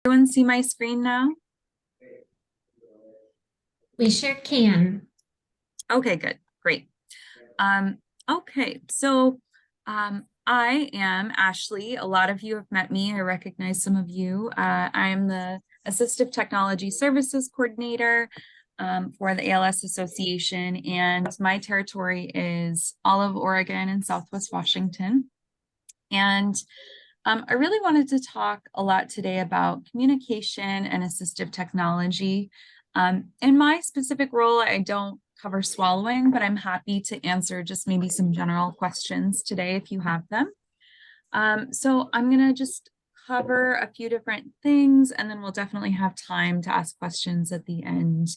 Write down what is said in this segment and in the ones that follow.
Everyone see my screen now? We sure can. Okay, good, great. Um, okay, so I am Ashley. A lot of you have met me. I recognize some of you. I am the Assistive Technology Services Coordinator for the ALS Association, and my territory is all of Oregon and Southwest Washington. And I really wanted to talk a lot today about communication and assistive technology. In my specific role, I don't cover swallowing, but I'm happy to answer just maybe some general questions today if you have them. So I'm going to just cover a few different things, and then we'll definitely have time to ask questions at the end.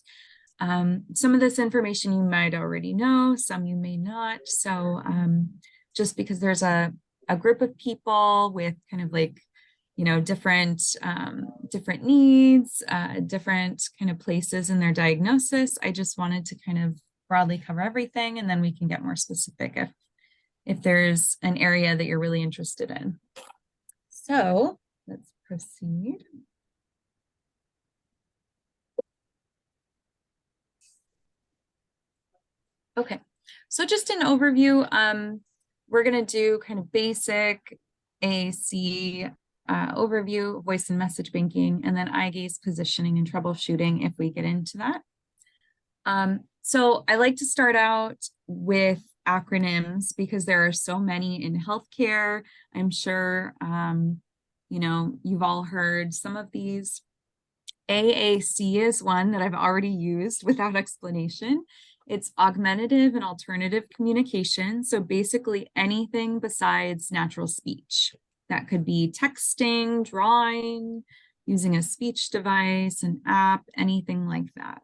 Some of this information you might already know, some you may not. So just because there's a group of people with kind of like, you know, different needs, different kind of places in their diagnosis. I just wanted to kind of broadly cover everything, and then we can get more specific if there's an area that you're really interested in. So let's proceed. Okay, so just an overview. We're going to do kind of basic AAC overview, voice and message banking, and then eye gaze positioning and troubleshooting if we get into that. So I like to start out with acronyms because there are so many in healthcare. I'm sure, you know, you've all heard some of these. AAC is one that I've already used without explanation. It's augmentative and alternative communication. So basically anything besides natural speech. That could be texting, drawing, using a speech device, an app, anything like that.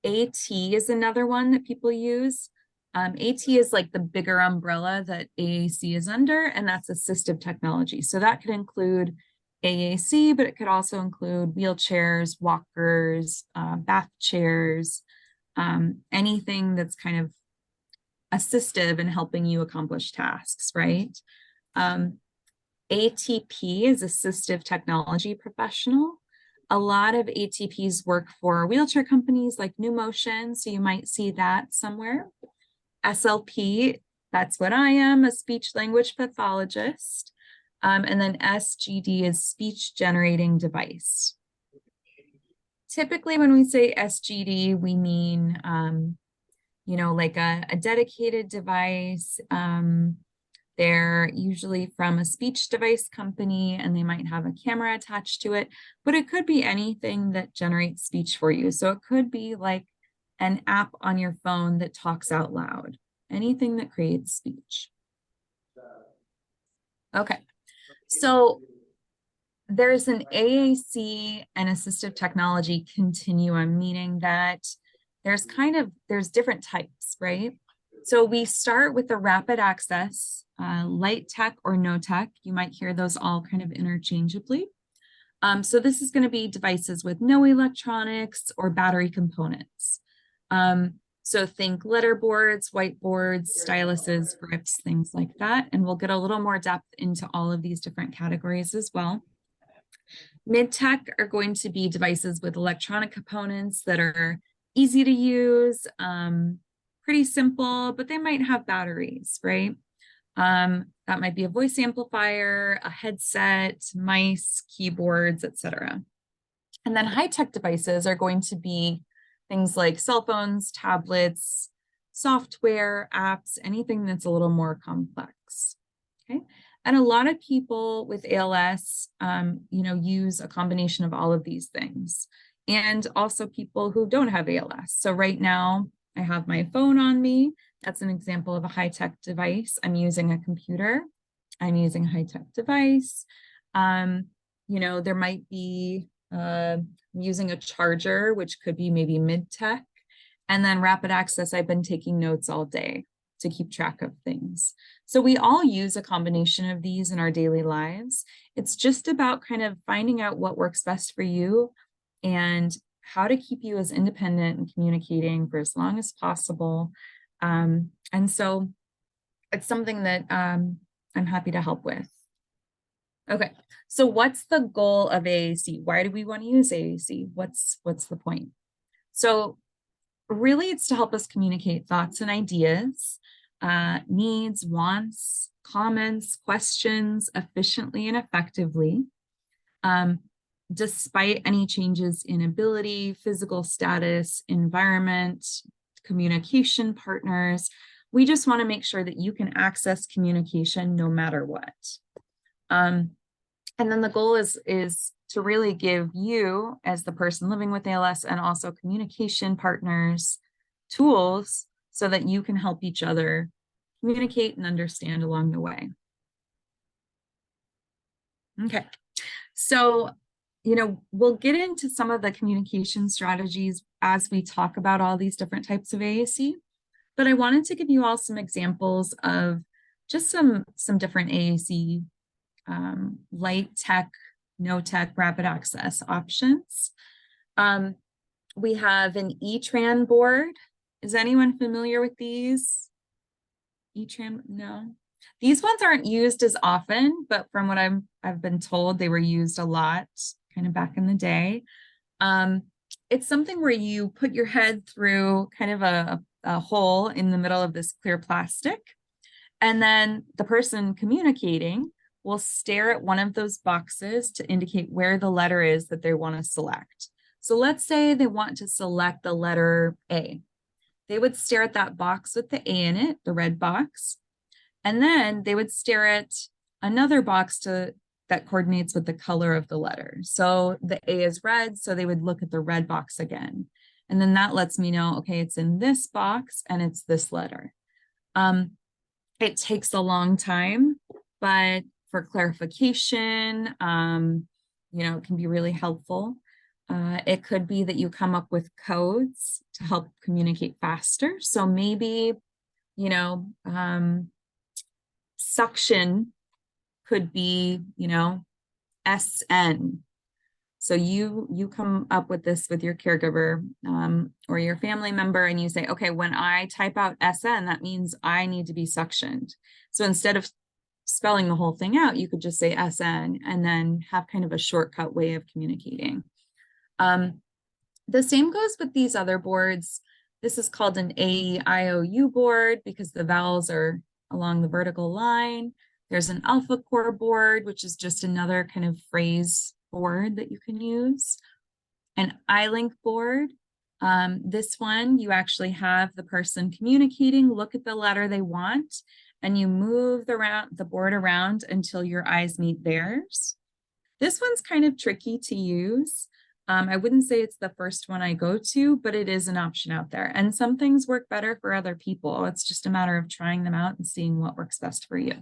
AT is another one that people use. AT is like the bigger umbrella that AAC is under, and that's assistive technology. So that could include AAC, but it could also include wheelchairs, walkers, bath chairs, anything that's kind of assistive in helping you accomplish tasks, right? ATP is assistive technology professional. A lot of ATPs work for wheelchair companies like New Motion, so you might see that somewhere. SLP, that's what I am, a speech language pathologist. And then SGD is speech generating device. Typically, when we say SGD, we mean, you know, like a dedicated device. They're usually from a speech device company and they might have a camera attached to it, but it could be anything that generates speech for you. So it could be like an app on your phone that talks out loud, anything that creates speech. Okay, so there's an AAC and assistive technology continuum, meaning that there's different types, right? So we start with the rapid access, light tech or no tech. You might hear those all kind of interchangeably. So this is going to be devices with no electronics or battery components. So think letterboards, whiteboards, styluses, grips, things like that. And we'll get a little more depth into all of these different categories as well. Mid-tech are going to be devices with electronic components that are easy to use, pretty simple, but they might have batteries, right? That might be a voice amplifier, a headset, mice, keyboards, etc. And then high-tech devices are going to be things like cell phones, tablets, software, apps, anything that's a little more complex. Okay. And a lot of people with ALS, you know, use a combination of all of these things, and also people who don't have ALS. So right now I have my phone on me. That's an example of a high-tech device. I'm using a computer. I'm using a high-tech device. You know, there might be using a charger, which could be maybe mid-tech. And then rapid access, I've been taking notes all day to keep track of things. So we all use a combination of these in our daily lives. It's just about kind of finding out what works best for you and how to keep you as independent and communicating for as long as possible. And so it's something that I'm happy to help with. Okay, so what's the goal of AAC? Why do we want to use AAC? What's the point? So really, it's to help us communicate thoughts and ideas, needs, wants, comments, questions efficiently and effectively, um, despite any changes in ability, physical status, environment, communication partners. We just want to make sure that you can access communication no matter what. And then the goal is to really give you, as the person living with ALS, and also communication partners, tools so that you can help each other communicate and understand along the way. Okay, so, we'll get into some of the communication strategies as we talk about all these different types of AAC, but I wanted to give you all some examples of just some different AAC light tech, no tech, rapid access options. We have an E-Tran board. Is anyone familiar with these? E-Tran, no. These ones aren't used as often, but from what I've been told, they were used a lot kind of back in the day. It's something where you put your head through kind of a hole in the middle of this clear plastic, and then the person communicating will stare at one of those boxes to indicate where the letter is that they want to select. So let's say they want to select the letter A. They would stare at that box with the A in it, the red box, and then they would stare at another box that coordinates with the color of the letter. So the A is red, so they would look at the red box again. And then that lets me know, okay, it's in this box and it's this letter. It takes a long time, but for clarification, it can be really helpful. It could be that you come up with codes to help communicate faster. So maybe, suction could be, SN. So you come up with this with your caregiver or your family member, and you say, okay, when I type out SN, that means I need to be suctioned. So instead of spelling the whole thing out, you could just say SN and then have kind of a shortcut way of communicating. The same goes with these other boards. This is called an AEIOU board because the vowels are along the vertical line. There's an alpha core board, which is just another kind of phrase board that you can use. An iLink board. This one, you actually have the person communicating, look at the letter they want, and you move the board around until your eyes meet theirs. This one's kind of tricky to use. I wouldn't say it's the first one I go to, but it is an option out there. And some things work better for other people. It's just a matter of trying them out and seeing what works best for you.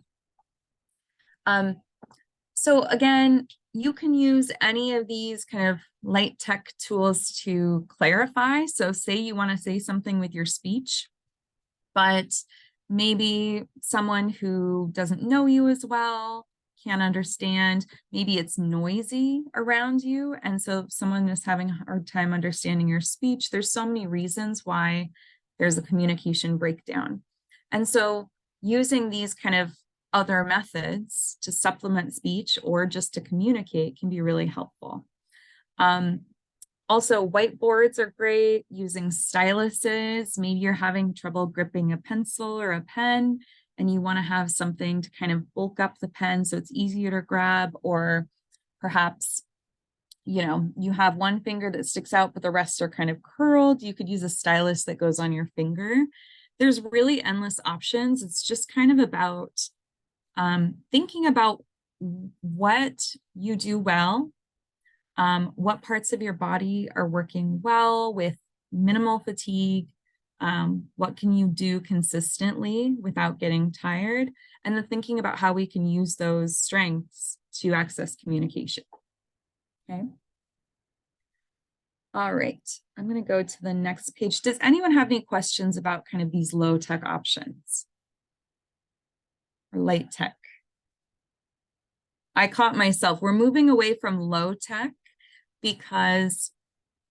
So again, you can use any of these kind of light tech tools to clarify. So say you want to say something with your speech, but maybe someone who doesn't know you as well can't understand. Maybe it's noisy around you, and so someone is having a hard time understanding your speech. There's so many reasons why there's a communication breakdown. And so using these kind of other methods to supplement speech or just to communicate can be really helpful. Also, whiteboards are great, using styluses. Maybe you're having trouble gripping a pencil or a pen, and you want to have something to kind of bulk up the pen so it's easier to grab, or perhaps, you have one finger that sticks out, but the rest are kind of curled. You could use a stylus that goes on your finger. There's really endless options. It's just kind of about thinking about what you do well, what parts of your body are working well with minimal fatigue, what can you do consistently without getting tired, and then thinking about how we can use those strengths to access communication. Okay. All right, I'm going to go to the next page. Does anyone have any questions about kind of these low tech options or light tech? I caught myself. We're moving away from low tech because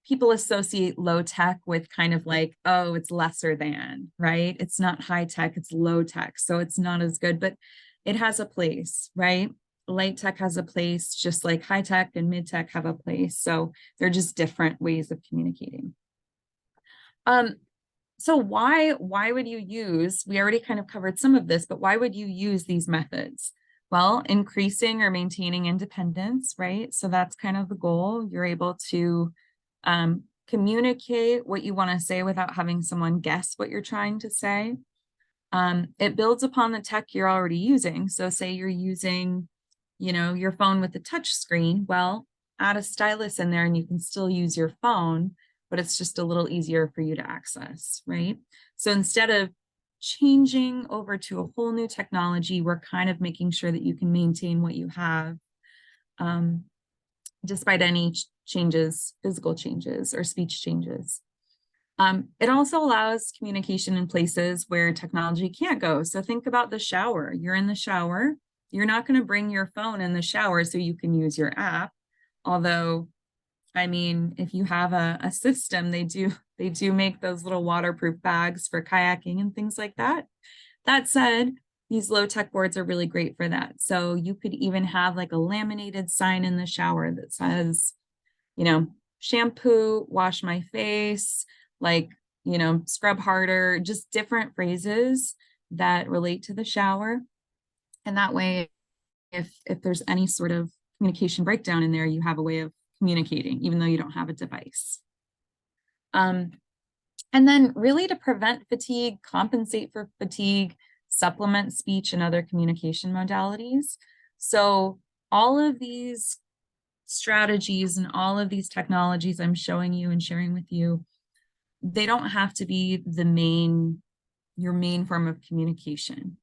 people associate low tech with kind of like, oh, it's lesser than, right? It's not high tech, it's low tech. So it's not as good, but it has a place, right? light tech has a place, just like high tech and mid tech have a place. So they're just different ways of communicating. So why would you use, we already kind of covered some of this, but why would you use these methods? Well, increasing or maintaining independence, right? So that's kind of the goal. You're able to communicate what you want to say without having someone guess what you're trying to say. It builds upon the tech you're already using. So say you're using, your phone with the touch screen. Well, add a stylus in there and you can still use your phone, but it's just a little easier for you to access, right? So instead of changing over to a whole new technology, we're kind of making sure that you can maintain what you have, despite any changes, physical changes or speech changes. It also allows communication in places where technology can't go. So think about the shower. You're in the shower. You're not going to bring your phone in the shower so you can use your app. Although, I mean, if you have a system, they do make those little waterproof bags for kayaking and things like that. That said, these low tech boards are really great for that. So you could even have like a laminated sign in the shower that says, shampoo, wash my face, like, scrub harder, just different phrases that relate to the shower. And that way, if there's any sort of communication breakdown in there, you have a way of communicating, even though you don't have a device. And then really to prevent fatigue, compensate for fatigue, supplement speech and other communication modalities. So all of these strategies and all of these technologies I'm showing you and sharing with you, they don't have to be your main form of communication.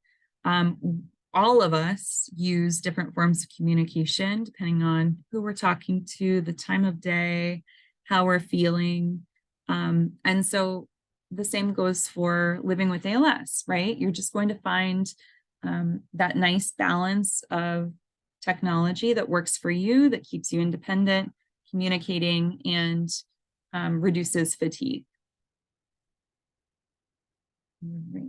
All of us use different forms of communication depending on who we're talking to, the time of day, how we're feeling. And so the same goes for living with ALS, right? You're just going to find that nice balance of technology that works for you, that keeps you independent, communicating, and reduces fatigue. Right.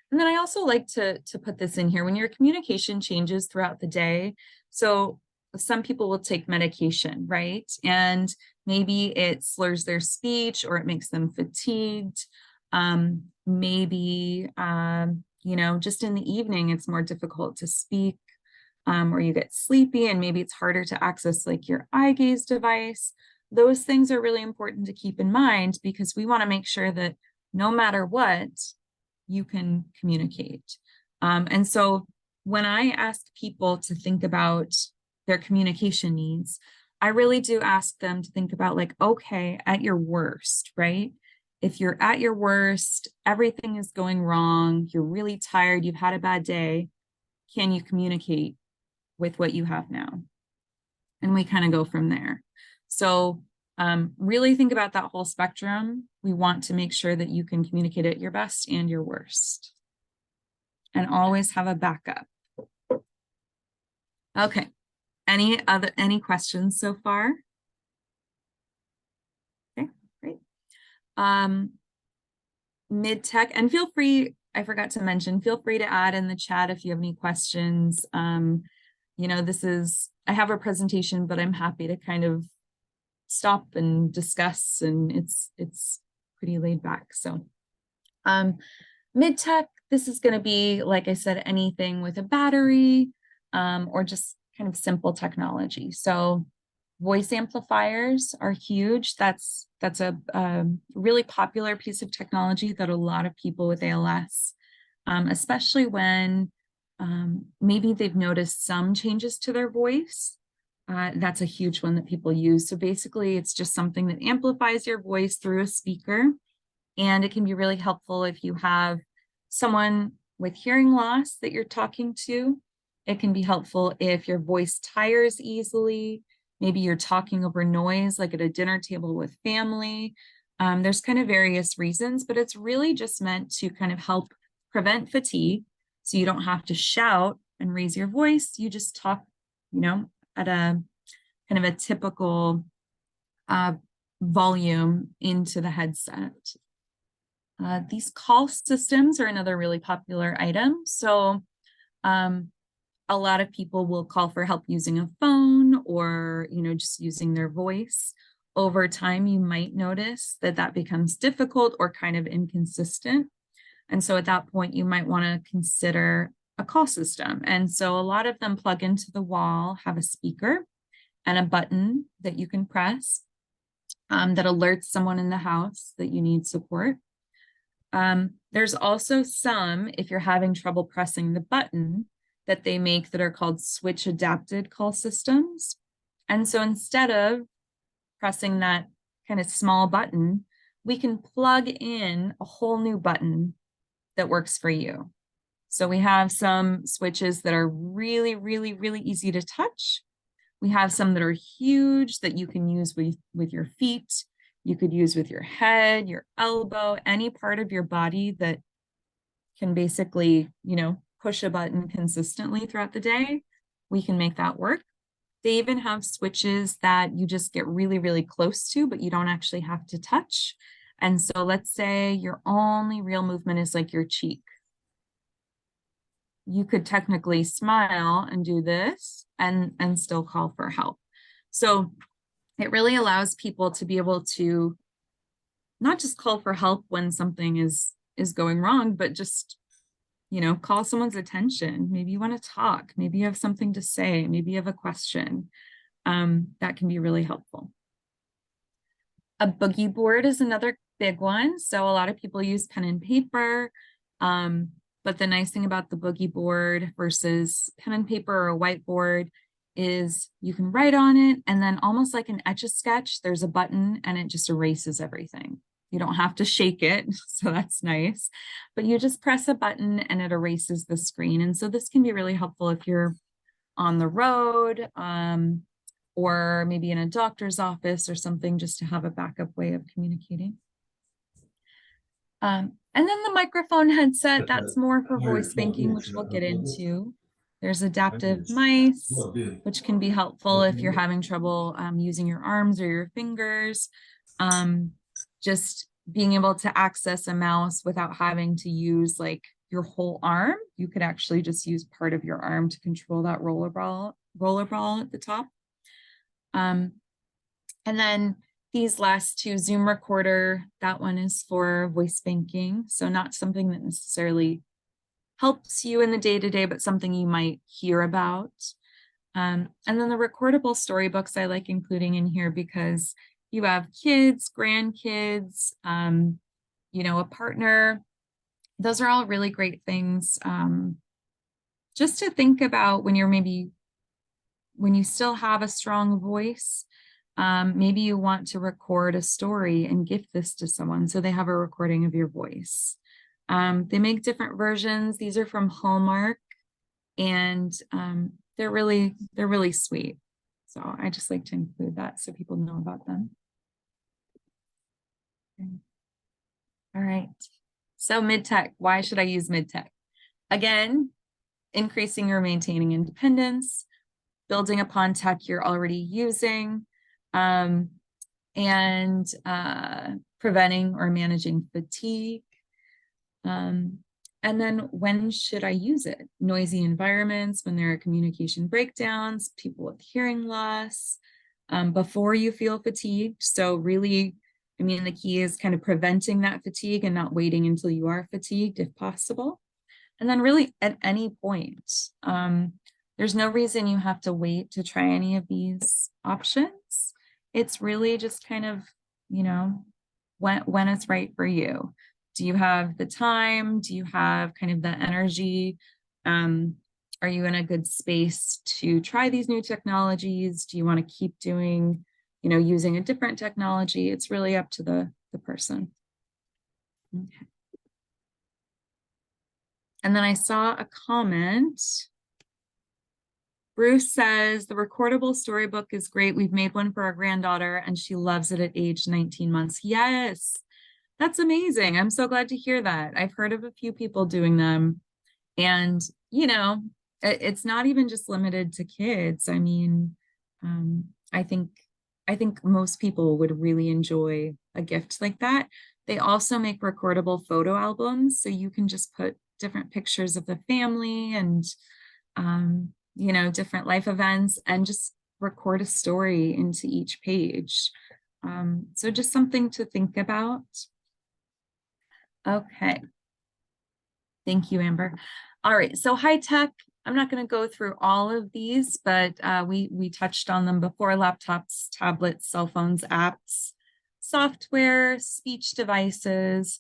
And then I also like to put this in here when your communication changes throughout the day. So some people will take medication, right? And maybe it slurs their speech or it makes them fatigued. Maybe, just in the evening, it's more difficult to speak, or you get sleepy and maybe it's harder to access like your eye gaze device. Those things are really important to keep in mind because we want to make sure that no matter what, you can communicate. And so when I ask people to think about their communication needs, I really do ask them to think about like, okay, at your worst, right? If you're at your worst, everything is going wrong, you're really tired, you've had a bad day, can you communicate with what you have now? And we kind of go from there. So really think about that whole spectrum. We want to make sure that you can communicate at your best and your worst. And always have a backup. Okay. Any questions so far? Okay, great. Mid-tech, and feel free, I forgot to mention, feel free to add in the chat if you have any questions. I have a presentation, but I'm happy to kind of stop and discuss, and it's pretty laid back. So mid-tech, this is going to be, like I said, anything with a battery, or just kind of simple technology. So voice amplifiers are huge. That's a really popular piece of technology that a lot of people with ALS, especially when maybe they've noticed some changes to their voice. That's a huge one that people use. So basically, it's just something that amplifies your voice through a speaker. And it can be really helpful if you have someone with hearing loss that you're talking to. It can be helpful if your voice tires easily. Maybe you're talking over noise, like at a dinner table with family. There's kind of various reasons, but it's really just meant to kind of help prevent fatigue. So you don't have to shout and raise your voice. You just talk, at a kind of a typical volume into the headset. These call systems are another really popular item. So a lot of people will call for help using a phone or, just using their voice. Over time, you might notice that that becomes difficult or kind of inconsistent. And so at that point, you might want to consider a call system. And so a lot of them plug into the wall, have a speaker and a button that you can press that alerts someone in the house that you need support. There's also some, if you're having trouble pressing the button, that they make that are called switch adapted call systems. And so instead of pressing that kind of small button, we can plug in a whole new button that works for you. So we have some switches that are really, really, really easy to touch. We have some that are huge that you can use with your feet. You could use with your head, your elbow, any part of your body that can basically, push a button consistently throughout the day. We can make that work. They even have switches that you just get really, really close to, but you don't actually have to touch. And so let's say your only real movement is like your cheek. You could technically smile and do this and still call for help. So it really allows people to be able to not just call for help when something is going wrong, but just, call someone's attention. Maybe you want to talk, maybe you have something to say, maybe you have a question. That can be really helpful. A boogie board is another big one. So a lot of people use pen and paper. But the nice thing about the boogie board versus pen and paper or a whiteboard is you can write on it, and then almost like an Etch-a-Sketch, there's a button and it just erases everything. You don't have to shake it, so that's nice. But you just press a button and it erases the screen. And so this can be really helpful if you're on the road, or maybe in a doctor's office or something, just to have a backup way of communicating. And then the microphone headset, that's more for voice banking, which we'll get into. There's adaptive mice, which can be helpful if you're having trouble using your arms or your fingers. Just being able to access a mouse without having to use like your whole arm. You could actually just use part of your arm to control that roller ball at the top. And then these last two, Zoom recorder, that one is for voice banking. So not something that necessarily helps you in the day-to-day, but something you might hear about. And then the recordable storybooks I like including in here because you have kids, grandkids, a partner. Those are all really great things just to think about when you still have a strong voice. Maybe you want to record a story and gift this to someone so they have a recording of your voice. They make different versions. These are from Hallmark, and they're really sweet. So I just like to include that so people know about them. Okay. All right. So mid-tech, why should I use mid-tech? Again, increasing or maintaining independence, building upon tech you're already using, and preventing or managing fatigue. And then when should I use it? Noisy environments, when there are communication breakdowns, people with hearing loss, before you feel fatigued. So really, the key is kind of preventing that fatigue and not waiting until you are fatigued if possible. And then really at any point, there's no reason you have to wait to try any of these options. It's really just kind of, when it's right for you. Do you have the time? Do you have kind of the energy? Are you in a good space to try these new technologies? Do you want to keep doing, using a different technology? It's really up to the person. Okay. And then I saw a comment. Bruce says, the recordable storybook is great. We've made one for our granddaughter and she loves it at age 19 months. Yes, that's amazing. I'm so glad to hear that. I've heard of a few people doing them. And, it's not even just limited to kids. I think most people would really enjoy a gift like that. They also make recordable photo albums. So you can just put different pictures of the family and different life events and just record a story into each page. So just something to think about. Okay. Thank you, Amber. All right, so high tech, I'm not going to go through all of these, but we touched on them before: laptops, tablets, cell phones, apps, software, speech devices,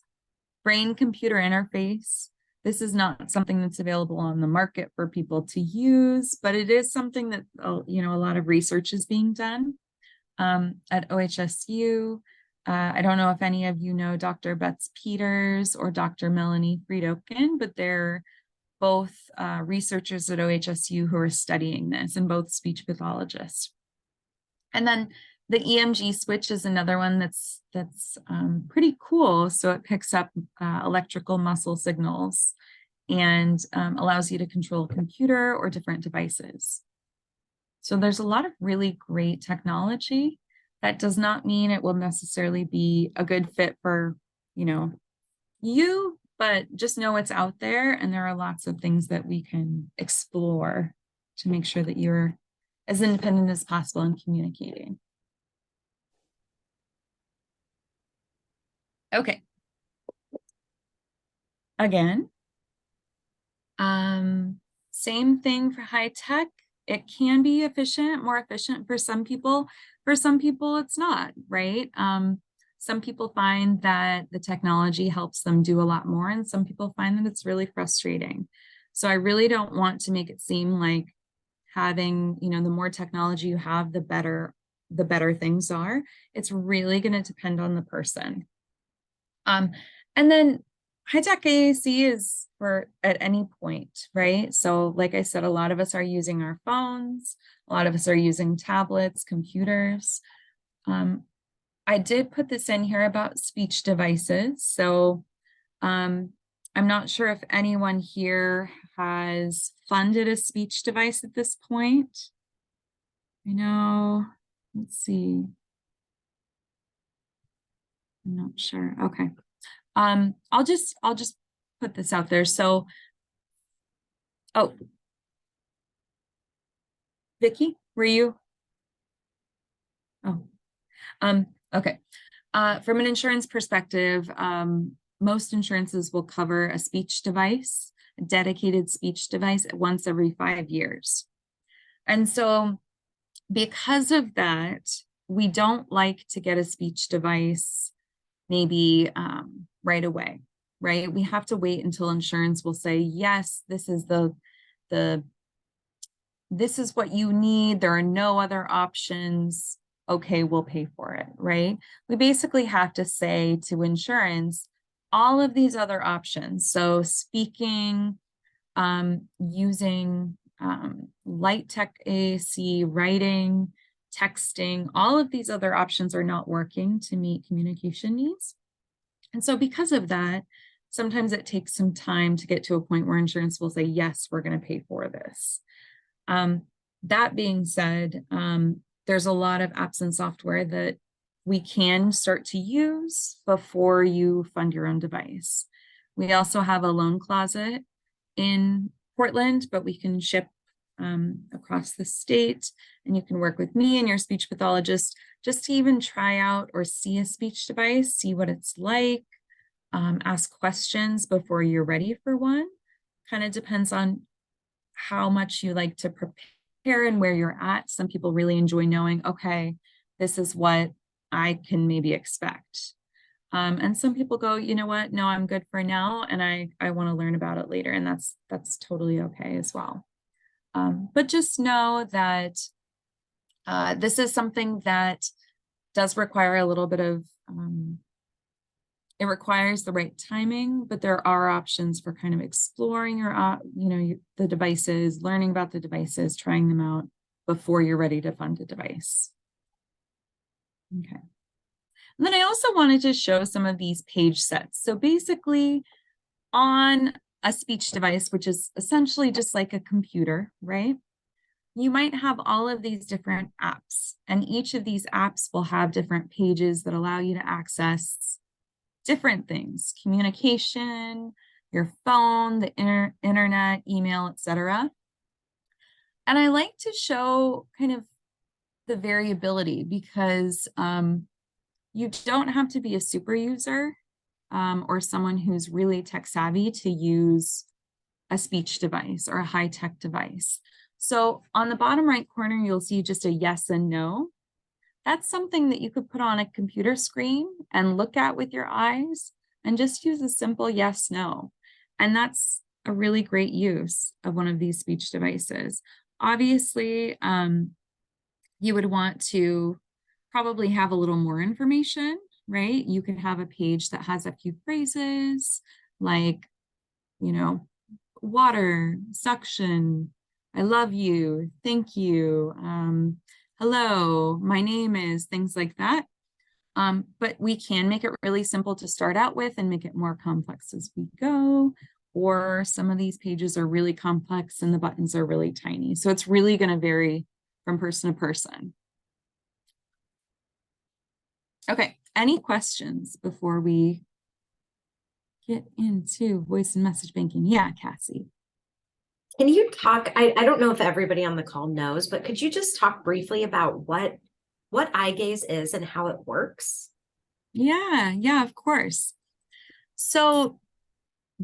brain-computer interface. This is not something that's available on the market for people to use, but it is something that a lot of research is being done at OHSU. I don't know if any of you know Dr. Betts Peters or Dr. Melanie Friedoken, but they're both researchers at OHSU who are studying this, and both speech pathologists. And then the EMG switch is another one that's pretty cool. So it picks up electrical muscle signals and allows you to control a computer or different devices. So there's a lot of really great technology. That does not mean it will necessarily be a good fit for, you, but just know it's out there, and there are lots of things that we can explore to make sure that you're as independent as possible in communicating. Okay. Again, same thing for high tech. It can be more efficient for some people. For some people, it's not, right? Some people find that the technology helps them do a lot more, and some people find that it's really frustrating. So I really don't want to make it seem like having, the more technology you have, the better things are. It's really going to depend on the person. And then high-tech AAC is for at any point, right? So like I said, a lot of us are using our phones, a lot of us are using tablets, computers. I did put this in here about speech devices. So I'm not sure if anyone here has funded a speech device at this point. Let's see. I'm not sure. Okay. I'll just put this out there. So, oh, Vicky, were you? Oh, okay. From an insurance perspective, most insurances will cover a speech device, a dedicated speech device, once every 5 years. And so because of that, we don't like to get a speech device maybe right away, right? We have to wait until insurance will say, yes, this is this is what you need. There are no other options. Okay, we'll pay for it, right? We basically have to say to insurance, all of these other options. So speaking, using light tech AAC, writing, texting, all of these other options are not working to meet communication needs. And so because of that, sometimes it takes some time to get to a point where insurance will say, yes, we're going to pay for this. That being said, there's a lot of apps and software that we can start to use before you fund your own device. We also have a loan closet in Portland, but we can ship across the state, and you can work with me and your speech pathologist just to even try out or see a speech device, see what it's like, ask questions before you're ready for one. Kind of depends on how much you like to prepare and where you're at. Some people really enjoy knowing, okay, this is what I can maybe expect. And some people go, you know what, no, I'm good for now, and I want to learn about it later, and that's totally okay as well. But just know that this is something that does require a little bit of, it requires the right timing, but there are options for kind of exploring the devices, learning about the devices, trying them out before you're ready to fund a device. Okay. And then I also wanted to show some of these page sets. So basically on a speech device, which is essentially just like a computer, right? You might have all of these different apps, and each of these apps will have different pages that allow you to access different things: communication, your phone, the internet, email, etc. And I like to show kind of the variability because you don't have to be a super user or someone who's really tech savvy to use a speech device or a high-tech device. So on the bottom right corner, you'll see just a yes and no. That's something that you could put on a computer screen and look at with your eyes and just use a simple yes, no. And that's a really great use of one of these speech devices. Obviously, you would want to probably have a little more information, right? You could have a page that has a few phrases like, you know, water, suction, I love you, thank you, hello, my name is, things like that. But we can make it really simple to start out with and make it more complex as we go. Or some of these pages are really complex and the buttons are really tiny. So it's really going to vary from person to person. Okay, any questions before we get into voice and message banking? Yeah, Cassie. Can you talk, I don't know if everybody on the call knows, but could you just talk briefly about what eye gaze is and how it works? Yeah, of course. So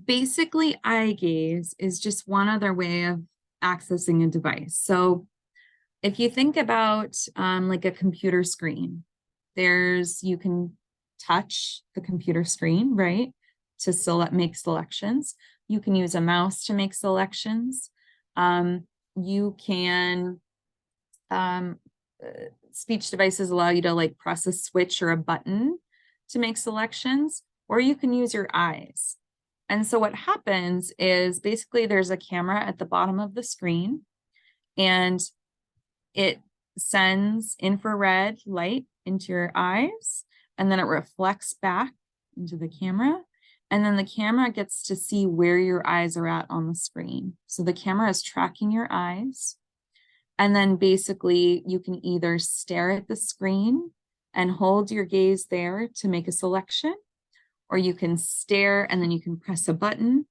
basically, eye gaze is just one other way of accessing a device. So if you think about like a computer screen, you can touch the computer screen, right? To make selections. You can use a mouse to make selections. You can, speech devices allow you to like press a switch or a button to make selections, or you can use your eyes. And so what happens is basically there's a camera at the bottom of the screen and it sends infrared light into your eyes and then it reflects back into the camera. And then the camera gets to see where your eyes are at on the screen. So the camera is tracking your eyes. And then basically you can either stare at the screen and hold your gaze there to make a selection, or you can stare and then you can press a button,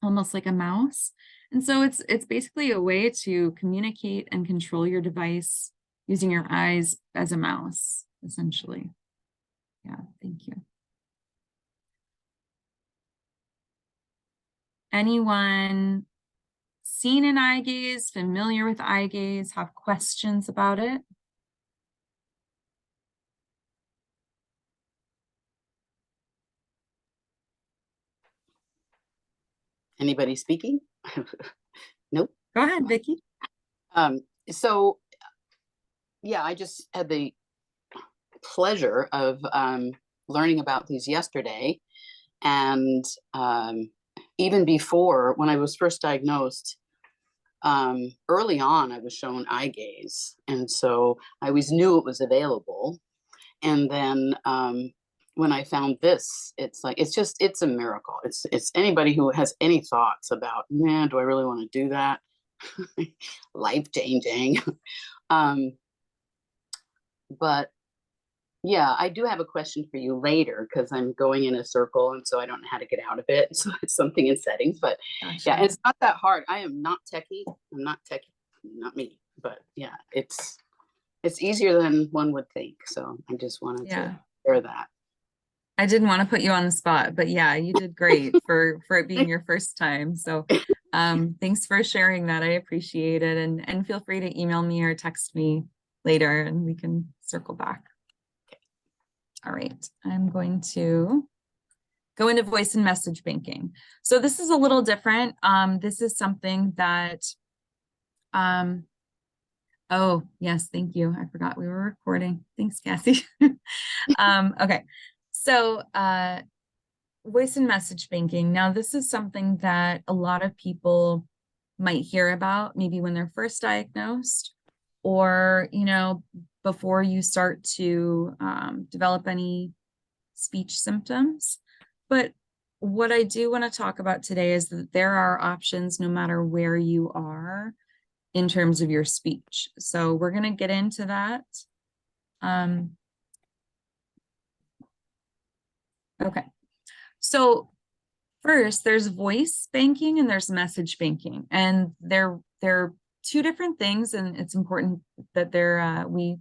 almost like a mouse. And so it's basically a way to communicate and control your device using your eyes as a mouse, essentially. Yeah, thank you. Anyone seen an eye gaze, familiar with eye gaze, have questions about it? Anybody speaking? Nope. Go ahead, Vicki. So yeah, I just had the pleasure of learning about these yesterday. And even before, when I was first diagnosed, early on, I was shown eye gaze. And so I always knew it was available. And then when I found this, it's like, it's a miracle. It's anybody who has any thoughts about, man, do I really want to do that? Life-changing. But yeah, I do have a question for you later because I'm going in a circle and so I don't know how to get out of it. So it's something in settings, but Gotcha. yeah, it's not that hard. I am not techie. I'm not techie, not me, but yeah, it's easier than one would think. So I just wanted to share that. I didn't want to put you on the spot, but yeah, you did great for it being your first time. So thanks for sharing that. I appreciate it. And feel free to email me or text me later and we can circle back. All right, I'm going to go into voice and message banking. So this is a little different. This is something that, oh yes, thank you. I forgot we were recording. Thanks, Cassie. Okay, so voice and message banking. Now this is something that a lot of people might hear about maybe when they're first diagnosed or, you know, before you start to develop any speech symptoms. But what I do want to talk about today is that there are options no matter where you are in terms of your speech. So we're going to get into that. Okay. So first, there's voice banking and there's message banking, and they're two different things, and it's important that we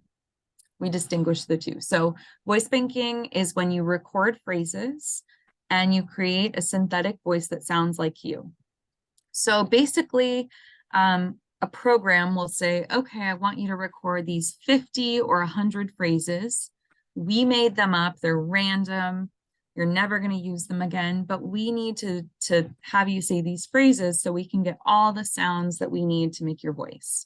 distinguish the two. So voice banking is when you record phrases and you create a synthetic voice that sounds like you. So basically, a program will say, okay, I want you to record these 50 or 100 phrases. We made them up, they're random. You're never going to use them again, but we need to have you say these phrases so we can get all the sounds that we need to make your voice.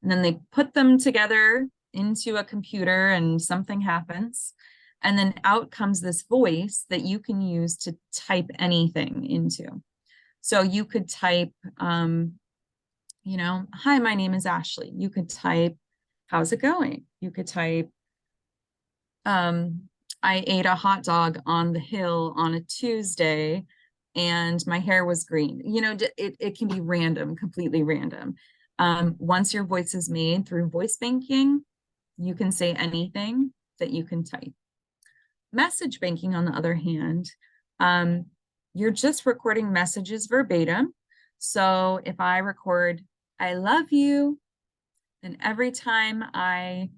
And then they put them together into a computer and something happens. And then out comes this voice that you can use to type anything into. So you could type, you know, hi, my name is Ashley. You could type, how's it going? You could type, I ate a hot dog on the hill on a Tuesday and my hair was green. You know, it can be random, completely random. Once your voice is made through voice banking, you can say anything that you can type. Message banking, on the other hand, you're just recording messages verbatim. So if I record, I love you, then every time I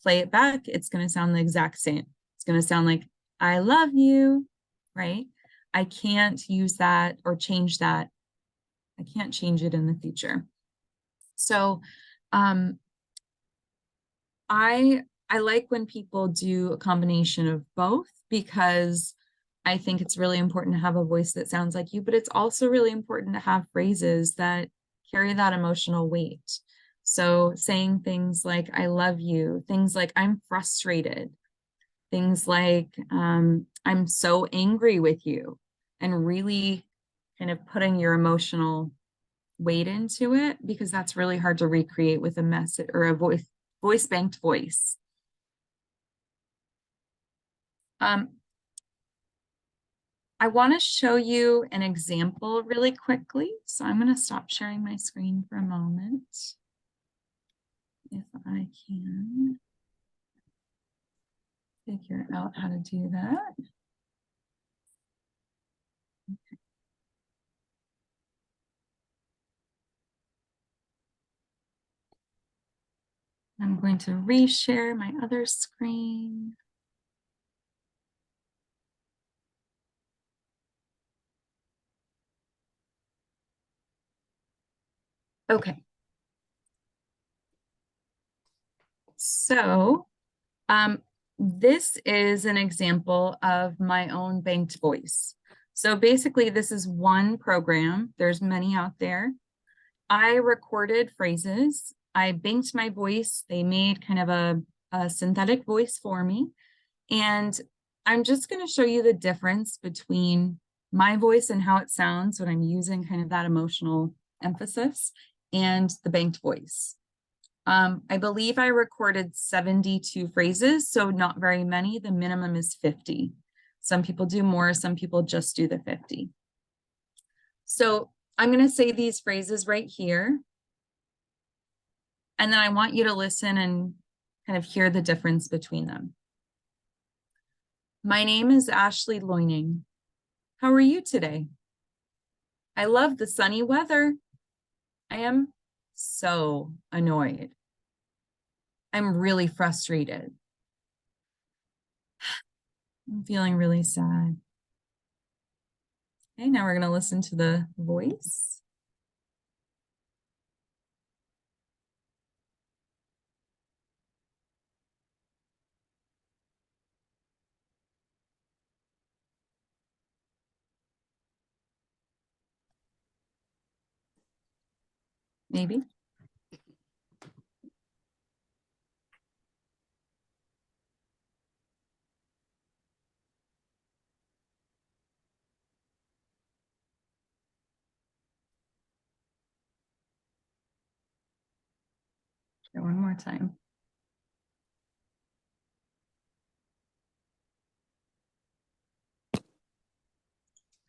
play it back, it's going to sound the exact same. It's going to sound like, I love you, right? I can't use that or change that. I can't change it in the future. So I like when people do a combination of both, because I think it's really important to have a voice that sounds like you, but it's also really important to have phrases that carry that emotional weight. So saying things like, I love you, things like, I'm frustrated, things like, I'm so angry with you, and really kind of putting your emotional weight into it, because that's really hard to recreate with a message or a voice banked voice. I want to show you an example really quickly. So I'm going to stop sharing my screen for a moment, if I can figure out how to do that. Okay. I'm going to reshare my other screen. Okay. So this is an example of my own banked voice. So basically, this is one program. There's many out there. I recorded phrases. I banked my voice. They made kind of a synthetic voice for me. And I'm just going to show you the difference between my voice and how it sounds when I'm using kind of that emotional emphasis and the banked voice. I believe I recorded 72 phrases, so not very many. The minimum is 50. Some people do more, some people just do the 50. So I'm going to say these phrases right here. And then I want you to listen and kind of hear the difference between them. My name is Ashley Loyning. How are you today? I love the sunny weather. I am so annoyed. I'm really frustrated. I'm feeling really sad. Okay, now we're going to listen to the voice. Maybe. Okay, one more time.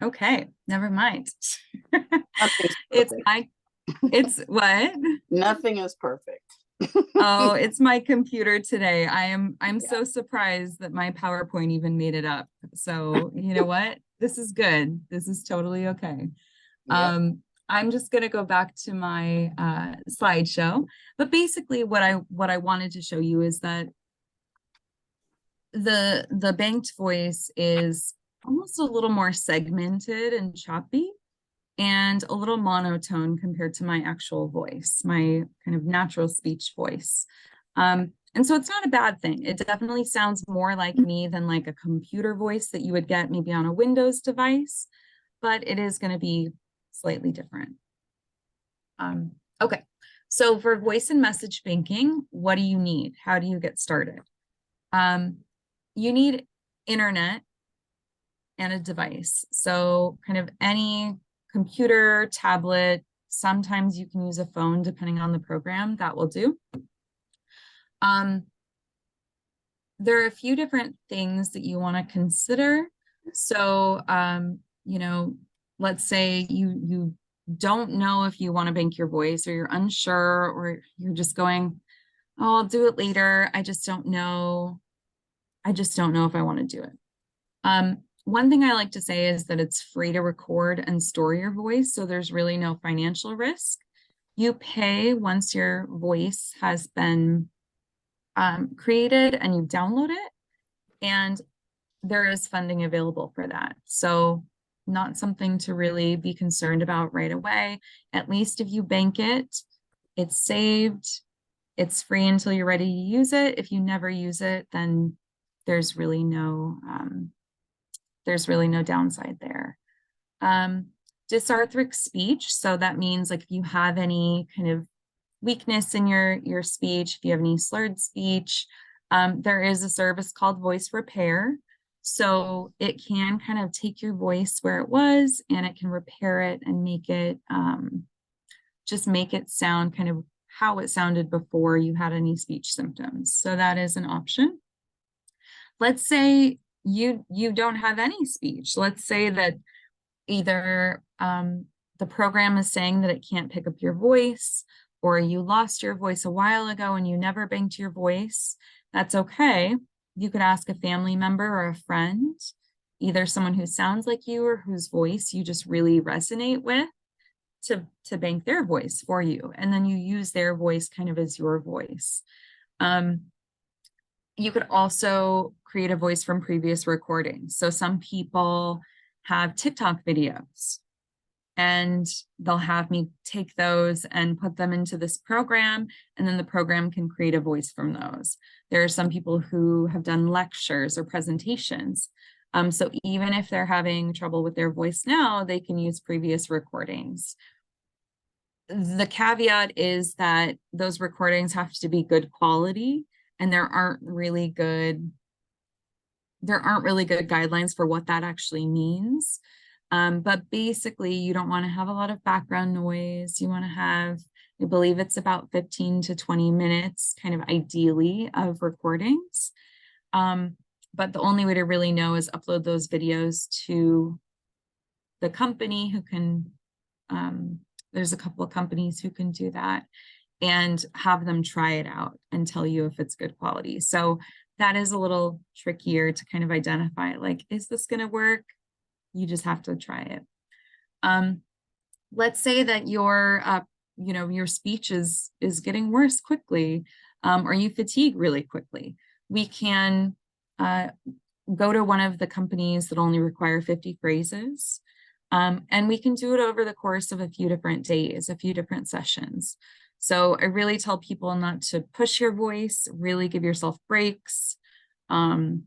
Okay, never mind. It's what? Nothing is perfect. Oh, it's my computer today. I'm so surprised that my PowerPoint even made it up. So you know what? This is good. This is totally okay. Yep. I'm just going to go back to my slideshow. But basically what I wanted to show you is that the banked voice is almost a little more segmented and choppy and a little monotone compared to my actual voice, my kind of natural speech voice. And so it's not a bad thing. It definitely sounds more like me than like a computer voice that you would get maybe on a Windows device, but it is going to be slightly different. Okay, so for voice and message banking, what do you need? How do you get started? You need internet and a device. So kind of any computer, tablet, sometimes you can use a phone depending on the program, that will do. There are a few different things that you want to consider. So, you know, let's say you don't know if you want to bank your voice, or you're unsure, or you're just going, oh, I'll do it later. I just don't know. I just don't know if I want to do it. One thing I like to say is that it's free to record and store your voice, so there's really no financial risk. You pay once your voice has been created and you download it, and there is funding available for that. So not something to really be concerned about right away. At least if you bank it, it's saved, it's free until you're ready to use it. If you never use it, then there's really no downside there. Dysarthric speech. So that means like if you have any kind of weakness in your speech, if you have any slurred speech, there is a service called voice repair. So it can kind of take your voice where it was and it can repair it and make it, just make it sound kind of how it sounded before you had any speech symptoms. So that is an option. Let's say you don't have any speech. Let's say that either the program is saying that it can't pick up your voice, or you lost your voice a while ago and you never banked your voice. That's okay. You could ask a family member or a friend, either someone who sounds like you or whose voice you just really resonate with, to bank their voice for you. And then you use their voice kind of as your voice. You could also create a voice from previous recordings. So some people have TikTok videos, and they'll have me take those and put them into this program, and then the program can create a voice from those. There are some people who have done lectures or presentations. So even if they're having trouble with their voice now, they can use previous recordings. The caveat is that those recordings have to be good quality, and there aren't really good guidelines for what that actually means. But basically, you don't want to have a lot of background noise. You want to have, I believe it's about 15 to 20 minutes, kind of ideally, of recordings. But the only way to really know is upload those videos to the company who can, there's a couple of companies who can do that, and have them try it out and tell you if it's good quality. So that is a little trickier to kind of identify, like, is this going to work? You just have to try it. Let's say that your speech is getting worse quickly, or you fatigue really quickly. We can go to one of the companies that only require 50 phrases, and we can do it over the course of a few different days, a few different sessions. So I really tell people not to push your voice, really give yourself breaks. Allow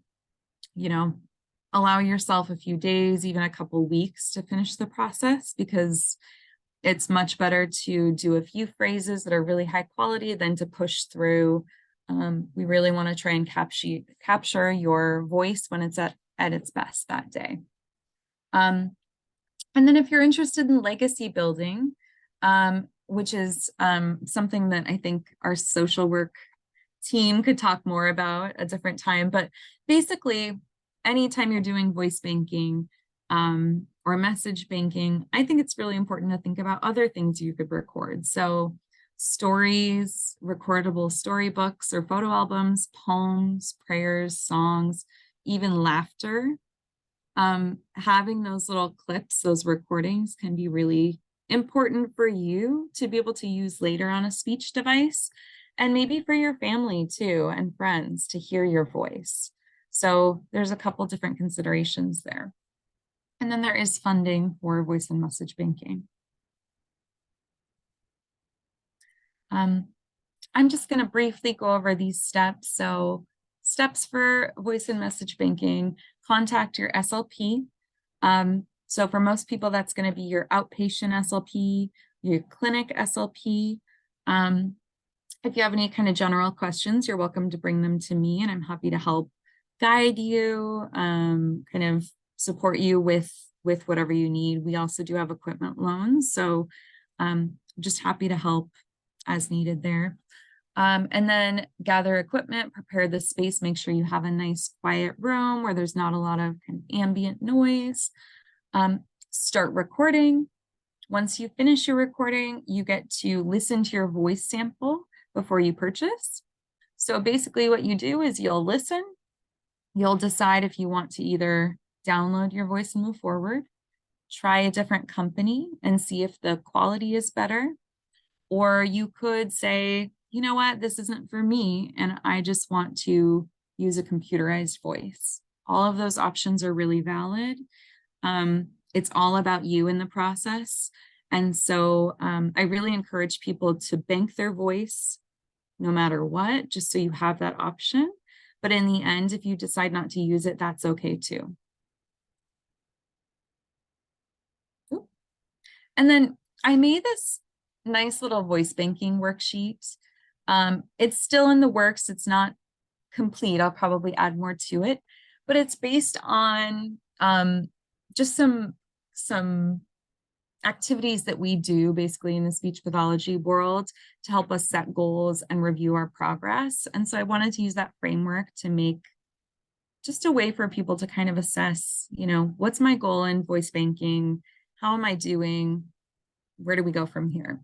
yourself a few days, even a couple weeks to finish the process, because it's much better to do a few phrases that are really high quality than to push through. We really want to try and capture your voice when it's at its best that day. And then if you're interested in legacy building, which is something that I think our social work team could talk more about at a different time, but basically, anytime you're doing voice banking or message banking, I think it's really important to think about other things you could record. So stories, recordable storybooks or photo albums, poems, prayers, songs, even laughter. Having those little clips, those recordings, can be really important for you to be able to use later on a speech device, and maybe for your family too and friends to hear your voice. So there's a couple different considerations there. And then there is funding for voice and message banking. I'm just going to briefly go over these steps. So steps for voice and message banking: contact your SLP. So for most people, that's going to be your outpatient SLP, your clinic SLP. If you have any kind of general questions, you're welcome to bring them to me, and I'm happy to help guide you, kind of support you with whatever you need. We also do have equipment loans, so just happy to help as needed there. And then gather equipment, prepare the space, make sure you have a nice quiet room where there's not a lot of kind of ambient noise. Start recording. Once you finish your recording, you get to listen to your voice sample before you purchase. So basically what you do is you'll listen, you'll decide if you want to either download your voice and move forward, try a different company and see if the quality is better, or you could say, you know what, this isn't for me, and I just want to use a computerized voice. All of those options are really valid. It's all about you in the process. And so I really encourage people to bank their voice no matter what, just so you have that option. But in the end, if you decide not to use it, that's okay too. Ooh. And then I made this nice little voice banking worksheet. It's still in the works. It's not complete. I'll probably add more to it, but it's based on just some activities that we do basically in the speech pathology world to help us set goals and review our progress. And so I wanted to use that framework to make just a way for people to kind of assess, you know, what's my goal in voice banking? How am I doing? Where do we go from here?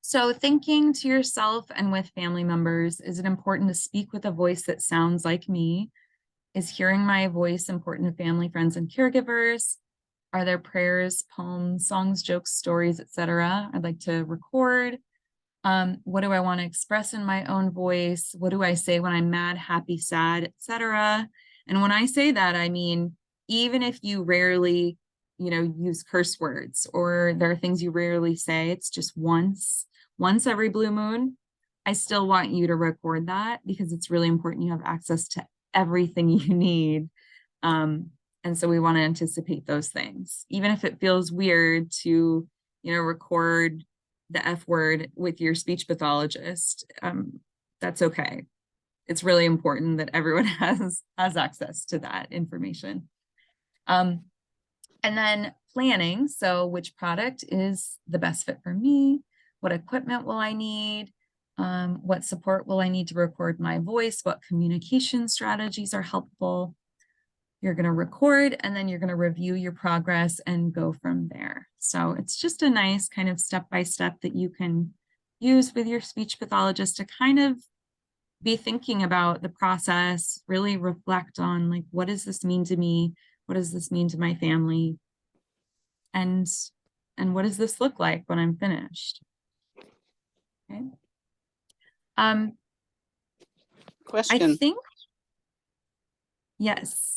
So thinking to yourself and with family members, is it important to speak with a voice that sounds like me? Is hearing my voice important to family, friends, and caregivers? Are there prayers, poems, songs, jokes, stories, etc. I'd like to record? What do I want to express in my own voice? What do I say when I'm mad, happy, sad, etc.? And when I say that, I mean, even if you rarely, you know, use curse words, or there are things you rarely say, it's just once every blue moon, I still want you to record that, because it's really important you have access to everything you need. And so we want to anticipate those things, even if it feels weird to, you know, record the F word with your speech pathologist. That's okay. It's really important that everyone has access to that information. And then planning. So which product is the best fit for me? What equipment will I need? What support will I need to record my voice? What communication strategies are helpful? You're going to record, and then you're going to review your progress and go from there. So it's just a nice kind of step-by-step that you can use with your speech pathologist to kind of be thinking about the process, really reflect on, like, what does this mean to me? What does this mean to my family? And what does this look like when I'm finished? Okay. Question. I think, yes.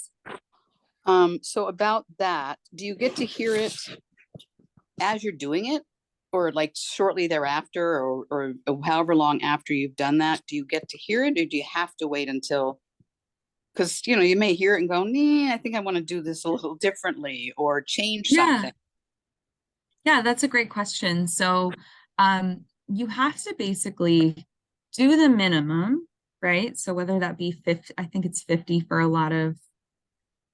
So about that, do you get to hear it as you're doing it, or like shortly thereafter, or however long after you've done that? Do you get to hear it, or do you have to wait until, because, you know, you may hear it and go, nah, I think I want to do this a little differently or change something. Yeah, that's a great question. So you have to basically do the minimum, right? So whether that be 50, I think it's 50 for a lot of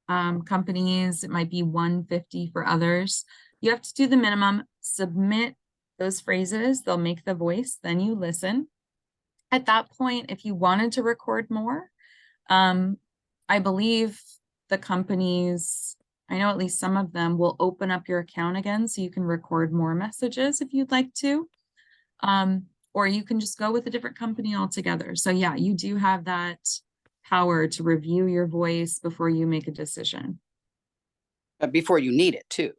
companies, it might be 150 for others. You have to do the minimum, submit those phrases, they'll make the voice, then you listen. At that point, if you wanted to record more, I believe the companies, I know at least some of them, will open up your account again so you can record more messages if you'd like to. Or you can just go with a different company altogether. So yeah, you do have that power to review your voice before you make a decision. Before you need it too.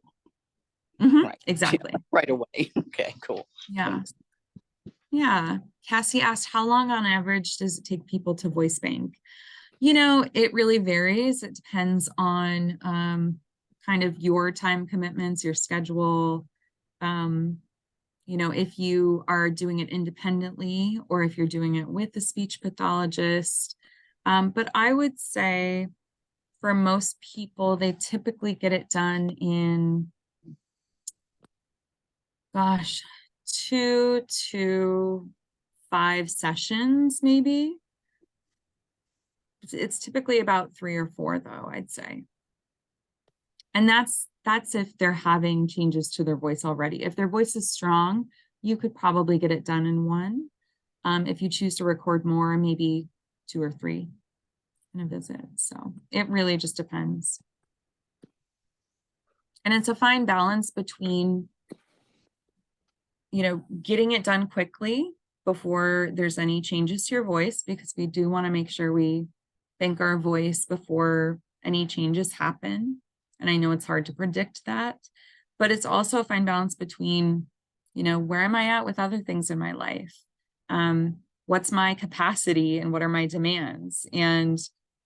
Right. Exactly. Right away. Okay, cool. Yeah. Thanks. Yeah. Cassie asked, how long on average does it take people to voice bank? You know, it really varies. It depends on kind of your time commitments, your schedule. You know, if you are doing it independently or if you're doing it with a speech pathologist. But I would say for most people, they typically get it done in, gosh, 2 to 5 sessions, maybe. It's typically about 3 or 4 though, I'd say. And that's if they're having changes to their voice already. If their voice is strong, you could probably get it done in 1. If you choose to record more, maybe 2 or 3 in a visit. So it really just depends. And it's a fine balance between, you know, getting it done quickly before there's any changes to your voice, because we do want to make sure we bank our voice before any changes happen. And I know it's hard to predict that, but it's also a fine balance between, you know, where am I at with other things in my life? What's my capacity and what are my demands? And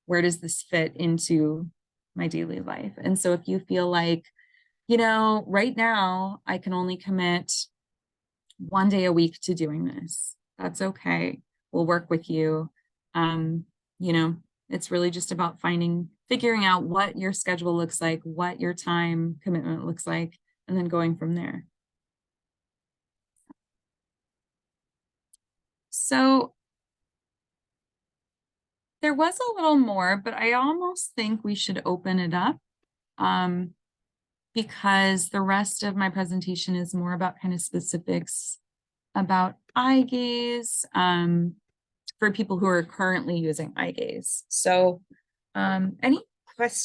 where does this fit into my daily life? And so if you feel like, you know, right now I can only commit 1 day a week to doing this, that's okay. We'll work with you. You know, it's really just about figuring out what your schedule looks like, what your time commitment looks like, and then going from there. So there was a little more, but I almost think we should open it up because the rest of my presentation is more about kind of specifics about eye gaze for people who are currently using eye gaze. So any questions?